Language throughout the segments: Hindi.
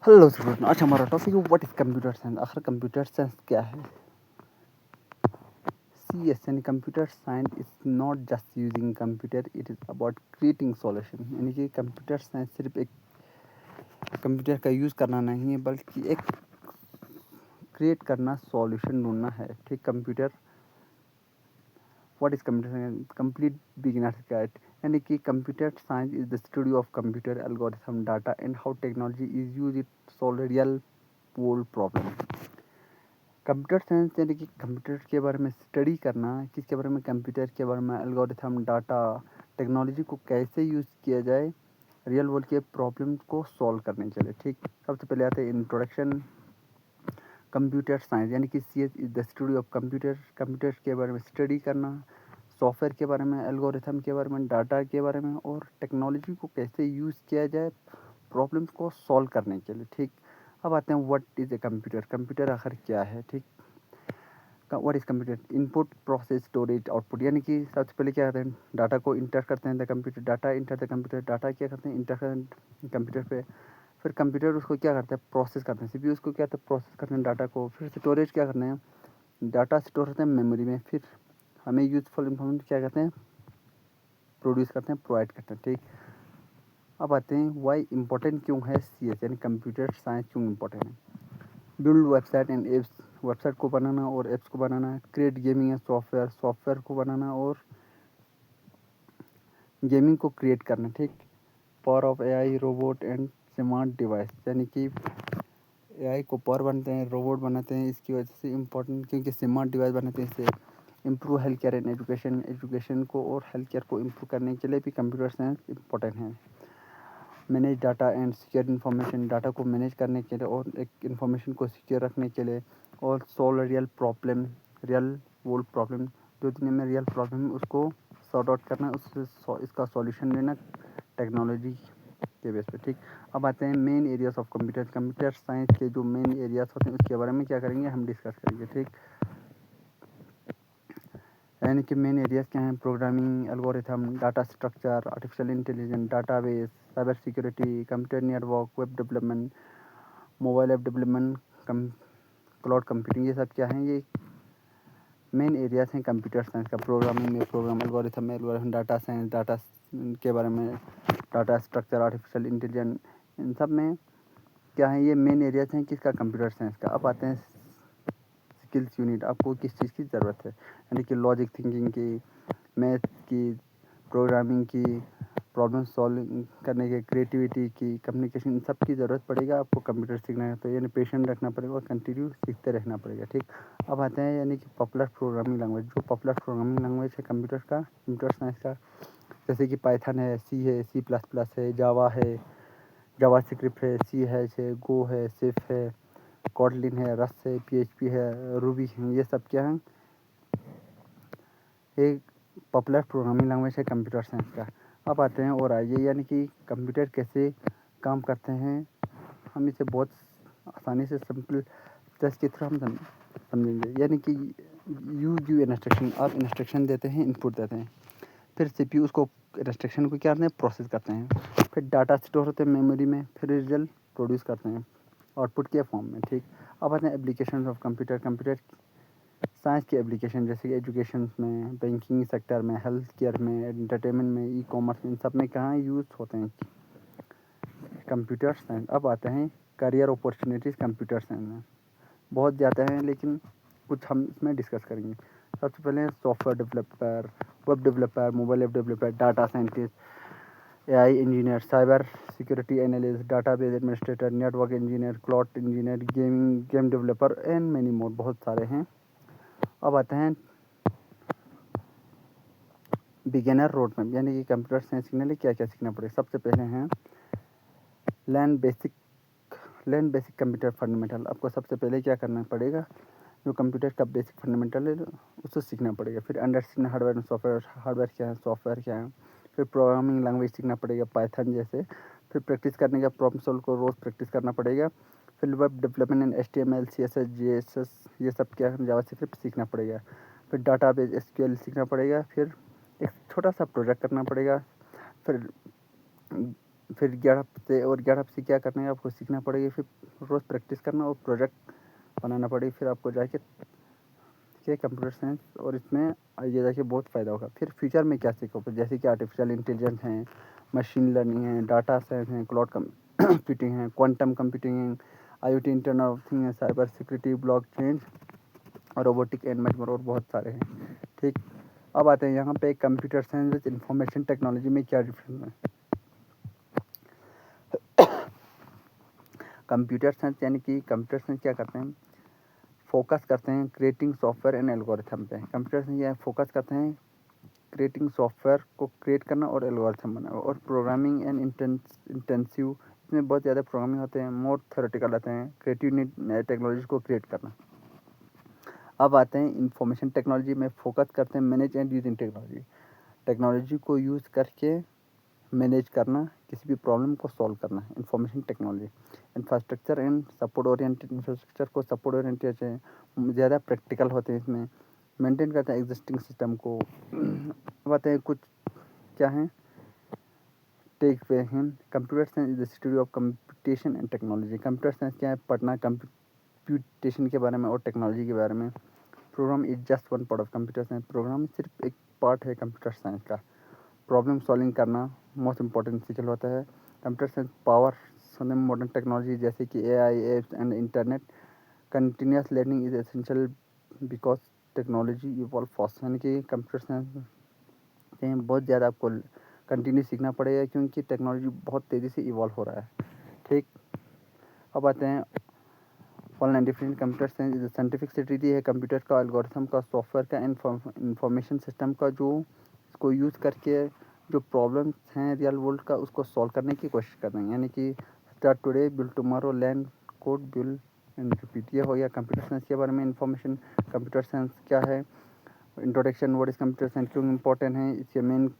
हेलो स्टूडेंट, आज हमारा टॉपिक है व्हाट इज़ कंप्यूटर साइंस। आखिर कंप्यूटर साइंस क्या है। सी एस यानी computer science is not just using computer, it is about creating solution. यानी कि कंप्यूटर साइंस सिर्फ एक कंप्यूटर का यूज़ करना नहीं है, बल्कि एक क्रिएट करना, सॉल्यूशन ढूंढना है। ठीक, computer what is computer science, complete beginners guide. यानी कि computer science is the study of computer algorithm data and how technology is use it solve real world problem. Computer science यानी कि कंप्यूटर के बारे में स्टडी करना, किसके बारे में, कंप्यूटर के बारे में, एल्गोरिथम, डाटा, टेक्नोलॉजी को कैसे यूज़ किया जाए रियल वर्ल्ड के प्रॉब्लम को सॉल्व करने के लिए। ठीक, सबसे पहले आते हैं इंट्रोडक्शन। कंप्यूटर साइंस यानी कि C S is the study of computer, computer के बारे में स्टडी करना, सॉफ्टवेयर के बारे में, एल्गोरिथम के बारे में, डाटा के बारे में, और टेक्नोलॉजी को कैसे यूज़ किया जाए प्रॉब्लम्स को सॉल्व करने के लिए। ठीक, अब आते हैं what is a computer. Computer आखिर क्या है। ठीक, what is computer, input, process, storage, output. यानी कि सबसे पहले क्या करते हैं, डाटा को इंटर करते हैं the computer, data enter the computer, data क्या करते हैं, इंटर करते हैं कंप्यूटर पे। फिर कंप्यूटर उसको क्या करता है, प्रोसेस करते हैं, सीपीयू उसको क्या करता है, प्रोसेस करते हैं डाटा को। फिर स्टोरेज क्या करते हैं, डाटा स्टोर होता है मेमोरी में। फिर हमें यूजफुल इंफॉर्मेशन क्या करते हैं, प्रोड्यूस करते हैं, प्रोवाइड करते हैं। ठीक, अब आते हैं वाई इम्पोर्टेंट क्यों है सी एस यानी कंप्यूटर साइंस क्यों इम्पोर्टेंट है। Build website and apps, website को बनाना और एप्स को बनाना। Create gaming and software, software को बनाना और गेमिंग को क्रिएट करना। ठीक, power of AI, robot and smart device. यानी कि एआई को पावर बनाते हैं, रोबोट बनाते हैं, इसकी वजह से इम्पोर्टेंट, क्योंकि स्मार्ट डिवाइस बनाते हैं, इससे improve health care and education, education को और हेल्थ केयर को इम्प्रूव करने के लिए भी कंप्यूटर साइंस इम्पोर्टेंट है। Manage data and secure information, data को मैनेज करने के लिए और एक इन्फॉर्मेशन को सिक्योर रखने के लिए। और solve real problem, real world problem, जो दुनिया में रियल प्रॉब्लम है उसको सॉर्ट आउट करना, उससे इसका सॉल्यूशन देना टेक्नोलॉजी के बेस पे। ठीक, अब आते हैं main areas of computer. Computer science के जो मेन एरियाज होते हैं उसके बारे में क्या करेंगे, हम डिस्कस करेंगे। ठीक, यानी कि मेन एरियाज क्या हैं, programming, algorithm, data structure, artificial intelligence, database, cyber security, computer network, web development, mobile app development, cloud computing. ये सब क्या हैं, ये मेन एरियाज हैं कंप्यूटर साइंस का। प्रोग्रामिंग में प्रोग्राम, एल्गोरिथम में एल्गोरिथम, डाटा साइंस, डाटा के बारे में, डाटा स्ट्रक्चर, आर्टिफिशियल इंटेलिजेंस, इन सब में क्या है, ये मेन एरियाज हैं किसका, कंप्यूटर साइंस का। अब आते हैं स्किल्स यूनिट, आपको किस चीज़ की ज़रूरत है, यानी कि लॉजिक थिंकिंग की, मैथ की, प्रोग्रामिंग की, प्रॉब्लम सॉल्व करने की, क्रिएटिविटी की, कम्युनिकेशन, इन सब की ज़रूरत पड़ेगा आपको कंप्यूटर सीखना है तो। यानी पेशेंट रखना पड़ेगा और कंटिन्यू सीखते रहना पड़ेगा। ठीक, अब आते हैं यानी कि पॉपुलर प्रोग्रामिंग लैंग्वेज। जो पॉपुलर प्रोग्रामिंग लैंग्वेज है कंप्यूटर का, कंप्यूटर साइंस का, जैसे कि पाइथन है, सी है, सी प्लस प्लस है, जावा है, जावा स्क्रिप्ट है, सी है, गो है, सिफ है, कॉटलिन है, रस्ट है, पीएचपी है, रूबी है। ये सब क्या है, एक पॉपुलर प्रोग्रामिंग लैंग्वेज है कंप्यूटर साइंस का। अब आते हैं और आइए, यानी कि कंप्यूटर कैसे काम करते हैं, हम इसे बहुत आसानी से सिंपल टेस्ट के थ्रू हम समझेंगे। यानी कि यू इंस्ट्रक्शन, आप इंस्ट्रक्शन देते हैं, इनपुट देते हैं, फिर सीपीयू उसको इंस्ट्रक्शन को क्या करते हैं, प्रोसेस करते हैं, फिर डाटा स्टोर होते हैं मेमोरी में, फिर रिजल्ट प्रोड्यूस करते हैं आउटपुट के फॉर्म में। ठीक, अब आते हैं application of computer. Computer science की एप्लीकेशन जैसे कि एजुकेशन में, बैंकिंग सेक्टर में, हेल्थ केयर में, एंटरटेनमेंट में, ई कॉमर्स में, इन सब में कहाँ यूज़ होते हैं कंप्यूटर साइंस। अब आते हैं करियर अपॉर्चुनिटीज़ कंप्यूटर साइंस में, बहुत ज़्यादा हैं लेकिन कुछ हम इसमें डिस्कस करेंगे। सबसे पहले software developer, web developer, mobile app developer, data scientist, AI engineer, cyber security analyst, database administrator, network engineer, cloud engineer, game developer and many more, बहुत सारे हैं। अब आते हैं बिगिनर रोड मैप, यानी कि कंप्यूटर साइंस सीखने के लिए क्या क्या सीखना पड़ेगा। सबसे पहले हैं लर्न बेसिक कंप्यूटर फंडामेंटल। आपको सबसे पहले क्या करना पड़ेगा, जो कंप्यूटर का बेसिक फंडामेंटल है उसको सीखना पड़ेगा। फिर understand hardware and software, hardware क्या है, सॉफ्टवेयर क्या है। फिर प्रोग्रामिंग लैंग्वेज सीखना पड़ेगा, पाइथन जैसे। फिर प्रैक्टिस करने का, प्रॉब्लम सॉल्व को रोज़ प्रैक्टिस करना पड़ेगा। फिर web development and HTML, CSS, JSS, ये सब क्या है, जावास्क्रिप्ट सीखना पड़ेगा। फिर डाटाबेस SQL सीखना पड़ेगा। फिर एक छोटा सा प्रोजेक्ट करना पड़ेगा। फिर फिर गेटअप से क्या करना है आपको सीखना पड़ेगा, फिर रोज़ प्रैक्टिस करना और प्रोजेक्ट बनाना पड़ेगा, फिर आपको जाके कंप्यूटर साइंस और इसमें आगे जाके बहुत फ़ायदा होगा। फिर फ्यूचर में क्या सीखोगे, जैसे कि आर्टिफिशियल इंटेलिजेंस है, मशीन लर्निंग है, डाटा साइंस है, क्लाउड कंप्यूटिंग है, क्वांटम कंप्यूटिंग है, IoT इंटरनेट ऑफ थिंग है, साइबर सिक्योरिटी, ब्लॉकचेन और रोबोटिक एंड मच मोर और बहुत सारे हैं। ठीक, अब आते हैं यहाँ पे computer science with information technology में क्या डिफरेंस है। कंप्यूटर साइंस यानी कि कंप्यूटर साइंस क्या करते हैं, फोकस करते हैं क्रिएटिंग सॉफ्टवेयर एंड एल्गोरिथम पे। कंप्यूटर साइंस ये फोकस करते हैं क्रिएटिंग सॉफ्टवेयर को क्रिएट करना और एल्गोरिथम बनाना, और प्रोग्रामिंग एंड इंटेंसिव, इसमें बहुत ज़्यादा प्रोग्रामिंग होते हैं, मोर थ्योरेटिकल होते हैं, क्रिएटिव नए टेक्नोलॉजी को क्रिएट करना। अब आते हैं इंफॉर्मेशन टेक्नोलॉजी में, फोकस करते हैं manage and using technology, technology को यूज़ करके मैनेज करना, किसी भी प्रॉब्लम को सॉल्व करना। Information technology infrastructure and support oriented, infrastructure को सपोर्ट ओरिएंटेड है, ज़्यादा प्रैक्टिकल होते हैं इसमें, मेंटेन करते हैं एग्जिस्टिंग सिस्टम को। अब आते हैं कुछ क्या हैं टेक वे हैं। Computer science is the study of computation and technology. Computer science क्या है, पढ़ना कंप्यूटेशन के बारे में और टेक्नोलॉजी के बारे में। Program is just one part of computer science, program सिर्फ एक पार्ट है कंप्यूटर साइंस का। प्रॉब्लम सॉल्विंग करना मोस्ट इंपॉर्टेंट स्किल होता है। Computer science power modern technology जैसे कि AI, apps and internet. Continuous learning is essential because technology evolve fast, यानी कि कंप्यूटर साइंस में बहुत ज़्यादा आपको कंटिन्यू सीखना पड़ेगा, क्योंकि टेक्नोलॉजी बहुत तेज़ी से इवॉल्व हो रहा है। ठीक, अब आते हैं online different. Computer science scientific study है कंप्यूटर का, एल्गोरिथम का, सॉफ्टवेयर का, इंफॉर्मेशन सिस्टम का, जो इसको यूज़ करके जो प्रॉब्लम्स हैं रियल वर्ल्ड का उसको सॉल्व करने की कोशिश कर रहे हैं, यानी कि start today build tomorrow learn code build and repeat. ये हो गया कंप्यूटर साइंस के बारे में इन्फॉर्मेशन। कंप्यूटर साइंस क्या है, introduction, what is computer science, क्यों इंपॉर्टेंट है, इसके main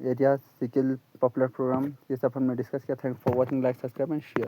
area, skill, popular program, ये सब हमने डिस्कस किया। Thanks for watching, like, subscribe and share.